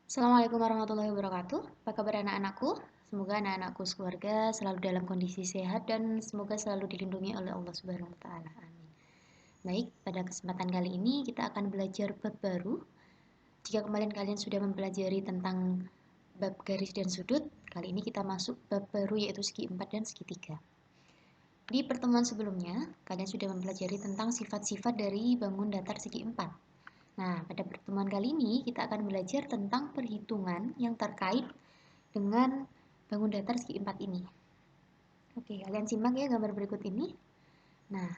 Assalamualaikum warahmatullahi wabarakatuh. Apa kabar anak-anakku? Semoga anak-anakku sekeluarga selalu dalam kondisi sehat dan semoga selalu dilindungi oleh Allah Subhanahu wa taala. Amin. Baik, pada kesempatan kali ini kita akan belajar bab baru. Jika kemarin kalian sudah mempelajari tentang bab garis dan sudut, kali ini kita masuk bab baru yaitu segi 4 dan segi 3. Di pertemuan sebelumnya, kalian sudah mempelajari tentang sifat-sifat dari bangun datar segi 4. Nah, pada pertemuan kali ini kita akan belajar tentang perhitungan yang terkait dengan bangun datar segi 4 ini. Oke, kalian simak ya gambar berikut ini. Nah,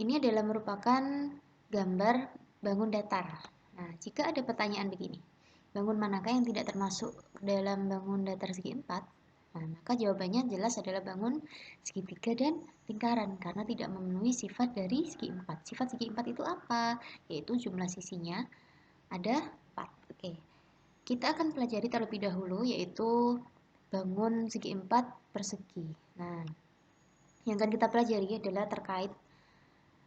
ini adalah merupakan gambar bangun datar. Nah, jika ada pertanyaan begini, bangun manakah yang tidak termasuk dalam bangun datar segi 4? Nah, maka jawabannya jelas adalah bangun segitiga dan lingkaran karena tidak memenuhi sifat dari segi 4. Sifat segi 4 itu apa? Yaitu jumlah sisinya ada 4. Oke. Kita akan pelajari terlebih dahulu yaitu bangun segi 4 persegi. Nah, yang akan kita pelajari adalah terkait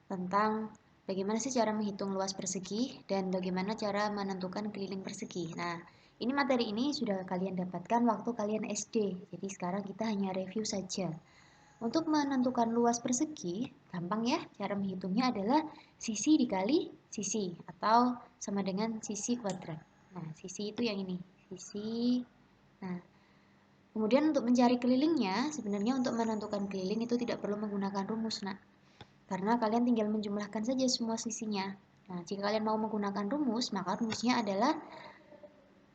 tentang bagaimana sih cara menghitung luas persegi dan bagaimana cara menentukan keliling persegi. Nah, ini materi ini sudah kalian dapatkan waktu kalian SD. Jadi sekarang kita hanya review saja. Untuk menentukan luas persegi, gampang ya. Cara menghitungnya adalah sisi dikali sisi atau sama dengan sisi kuadrat. Nah, sisi itu yang ini. Sisi. Nah, kemudian untuk mencari kelilingnya, sebenarnya untuk menentukan keliling itu tidak perlu menggunakan rumus, nak. Karena kalian tinggal menjumlahkan saja semua sisinya. Nah, jika kalian mau menggunakan rumus, maka rumusnya adalah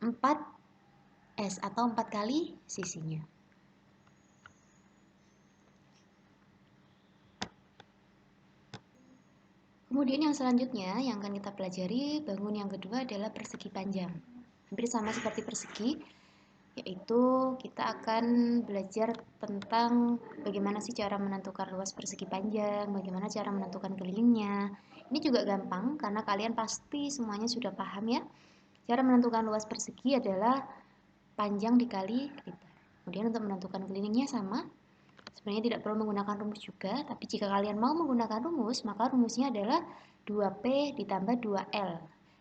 4S atau 4 kali sisinya. Kemudian yang selanjutnya yang akan kita pelajari, bangun yang kedua adalah persegi panjang. Hampir sama seperti persegi, yaitu kita akan belajar tentang bagaimana sih cara menentukan luas persegi panjang, bagaimana cara menentukan kelilingnya. Ini juga gampang karena kalian pasti semuanya sudah paham ya. Cara menentukan luas persegi adalah panjang dikali lebar. Kemudian untuk menentukan kelilingnya sama. Sebenarnya tidak perlu menggunakan rumus juga, tapi jika kalian mau menggunakan rumus, maka rumusnya adalah 2P ditambah 2L.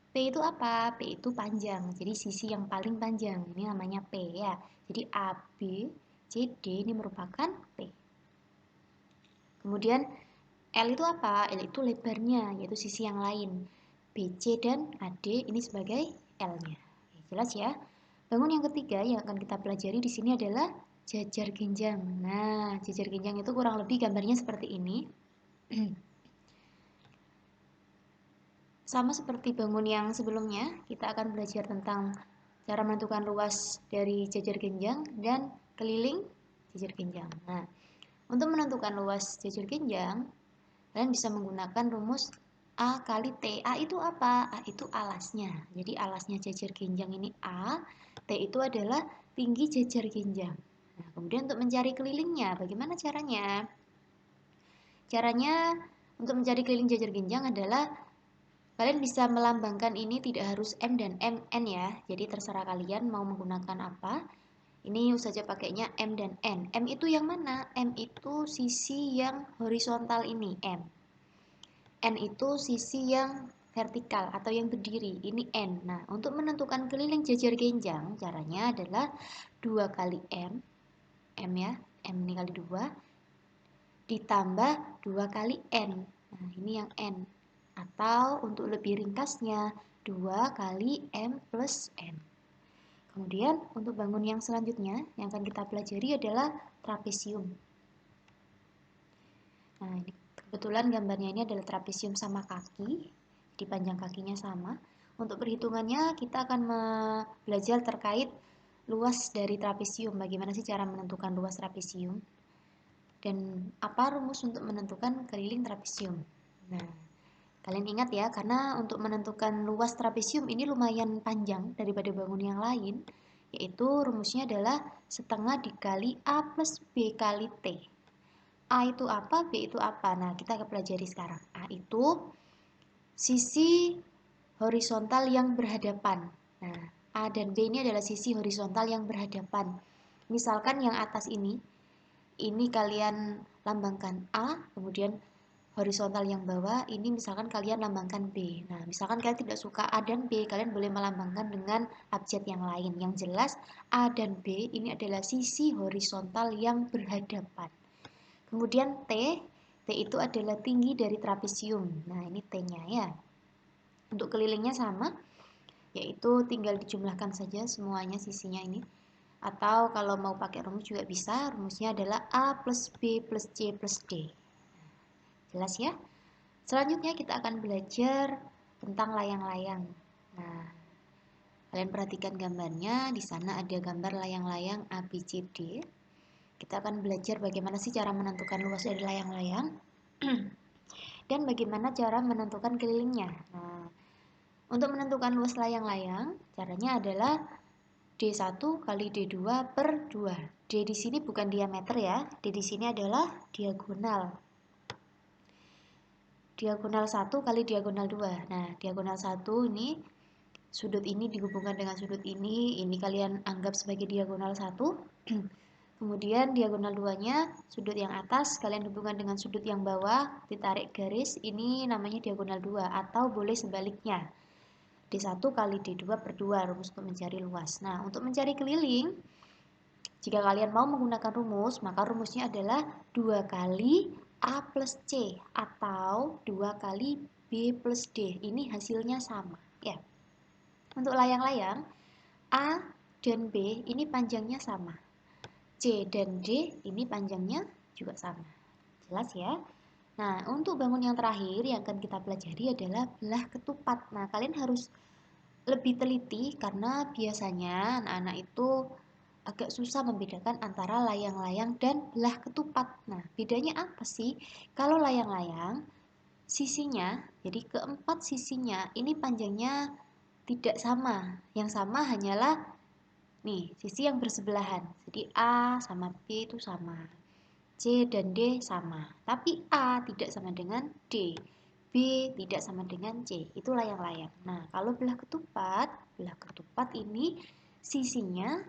P itu apa? P itu panjang, jadi sisi yang paling panjang. Ini namanya P ya. Jadi AB, CD ini merupakan P. Kemudian L itu apa? L itu lebarnya, yaitu sisi yang lain. BC dan AD ini sebagai L-nya. Jelas ya? Bangun yang ketiga yang akan kita pelajari di sini adalah jajar genjang. Nah, jajar genjang itu kurang lebih gambarnya seperti ini. Sama seperti bangun yang sebelumnya, kita akan belajar tentang cara menentukan luas dari jajar genjang dan keliling jajar genjang. Nah, untuk menentukan luas jajar genjang, kalian bisa menggunakan rumus A kali T. A itu apa? A itu alasnya. Jadi alasnya jajar genjang ini A, T itu adalah tinggi jajar genjang. Nah, kemudian untuk mencari kelilingnya, bagaimana caranya? Caranya untuk mencari keliling jajar genjang adalah kalian bisa melambangkan ini tidak harus M dan N ya. Jadi terserah kalian mau menggunakan apa. Ini saja pakainya M dan N. M itu yang mana? M itu sisi yang horizontal ini, M. N itu sisi yang vertikal atau yang berdiri. Ini N. Nah, untuk menentukan keliling jajar genjang, caranya adalah 2 kali M. M ya. M ini kali 2 ditambah 2 kali N. Nah, ini yang N. Atau untuk lebih ringkasnya, 2 kali M plus N. Kemudian untuk bangun yang selanjutnya yang akan kita pelajari adalah trapesium. Nah, ini kebetulan gambarnya ini adalah trapesium sama kaki, di panjang kakinya sama. Untuk perhitungannya kita akan belajar terkait luas dari trapesium. Bagaimana sih cara menentukan luas trapesium? Dan apa rumus untuk menentukan keliling trapesium? Nah, kalian ingat ya, karena untuk menentukan luas trapesium ini lumayan panjang daripada bangun yang lain, yaitu rumusnya adalah setengah dikali A plus B kali T. A itu apa, B itu apa? Nah, kita akan pelajari sekarang. A itu sisi horizontal yang berhadapan. Nah, A dan B ini adalah sisi horizontal yang berhadapan. Misalkan yang atas ini kalian lambangkan A, kemudian horizontal yang bawah, ini misalkan kalian lambangkan B. Nah, misalkan kalian tidak suka A dan B, kalian boleh melambangkan dengan abjad yang lain. Yang jelas A dan B ini adalah sisi horizontal yang berhadapan. Kemudian T itu adalah tinggi dari trapesium. Nah, ini T-nya ya. Untuk kelilingnya sama, yaitu tinggal dijumlahkan saja semuanya sisinya ini. Atau kalau mau pakai rumus juga bisa, rumusnya adalah A plus B plus C plus D. Jelas ya? Selanjutnya kita akan belajar tentang layang-layang. Nah, kalian perhatikan gambarnya, di sana ada gambar layang-layang A, B, C, D. Kita akan belajar bagaimana sih cara menentukan luas dari layang-layang dan bagaimana cara menentukan kelilingnya. Nah, untuk menentukan luas layang-layang, caranya adalah D1 kali D2 per 2. D di sini bukan diameter ya, D di sini adalah diagonal. Diagonal 1 kali diagonal 2. Nah, diagonal 1 ini, sudut ini dihubungkan dengan sudut ini kalian anggap sebagai diagonal 1. Kemudian diagonal 2-nya, sudut yang atas kalian hubungkan dengan sudut yang bawah, ditarik garis, ini namanya diagonal 2. Atau boleh sebaliknya, D1 kali D2 per 2, rumus untuk mencari luas. Nah, untuk mencari keliling, jika kalian mau menggunakan rumus, maka rumusnya adalah 2 kali A plus C atau 2 kali B plus D. Ini hasilnya sama ya. Untuk layang-layang, A dan B ini panjangnya sama. C dan D ini panjangnya juga sama. Jelas ya? Nah, untuk bangun yang terakhir yang akan kita pelajari adalah belah ketupat. Nah, kalian harus lebih teliti karena biasanya anak-anak itu agak susah membedakan antara layang-layang dan belah ketupat. Nah, bedanya apa sih? Kalau layang-layang, sisinya, jadi keempat sisinya ini panjangnya tidak sama. Yang sama hanyalah nih, sisi yang bersebelahan. Jadi A sama B itu sama. C dan D sama. Tapi A tidak sama dengan D. B tidak sama dengan C. Itu layang-layang. Nah, kalau belah ketupat ini sisinya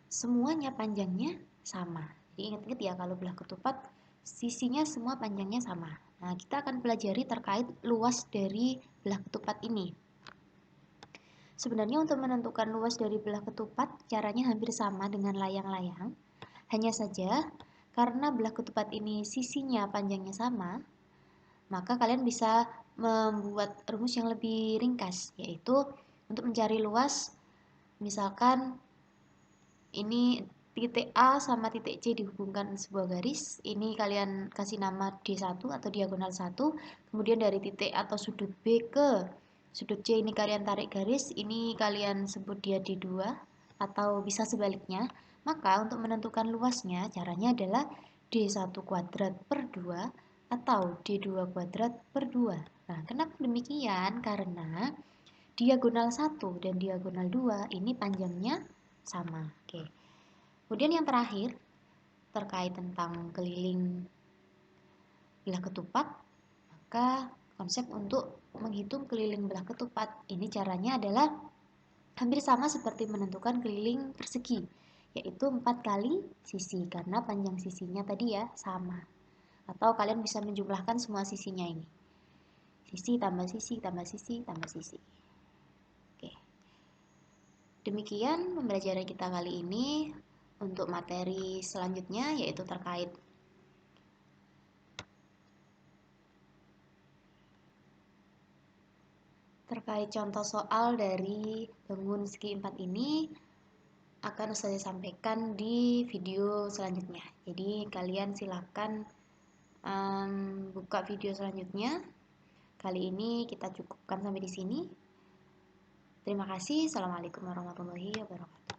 semuanya panjangnya sama. Jadi ingat-ingat ya, kalau belah ketupat sisinya semua panjangnya sama. Nah, kita akan pelajari terkait luas dari belah ketupat ini. Sebenarnya untuk menentukan luas dari belah ketupat caranya hampir sama dengan layang-layang. Hanya saja karena belah ketupat ini sisinya panjangnya sama, maka kalian bisa membuat rumus yang lebih ringkas, yaitu untuk mencari luas, misalkan ini titik A sama titik C dihubungkan sebuah garis, ini kalian kasih nama D1 atau diagonal 1, kemudian dari titik atau sudut B ke sudut C ini kalian tarik garis, ini kalian sebut dia D2 atau bisa sebaliknya. Maka untuk menentukan luasnya caranya adalah D1 kuadrat per 2 atau D2 kuadrat per 2. Nah, kenapa demikian? Karena diagonal 1 dan diagonal 2 ini panjangnya sama. Oke. Kemudian yang terakhir terkait tentang keliling belah ketupat, maka konsep untuk menghitung keliling belah ketupat ini caranya adalah hampir sama seperti menentukan keliling persegi, yaitu 4 kali sisi karena panjang sisinya tadi ya sama. Atau kalian bisa menjumlahkan semua sisinya ini. Sisi tambah sisi tambah sisi tambah sisi. Oke. Demikian pembelajaran kita kali ini. Untuk materi selanjutnya yaitu terkait contoh soal dari bangun segi 4 ini akan saya sampaikan di video selanjutnya. Jadi kalian silakan buka video selanjutnya. Kali ini kita cukupkan sampai di sini. Terima kasih. Assalamualaikum warahmatullahi wabarakatuh.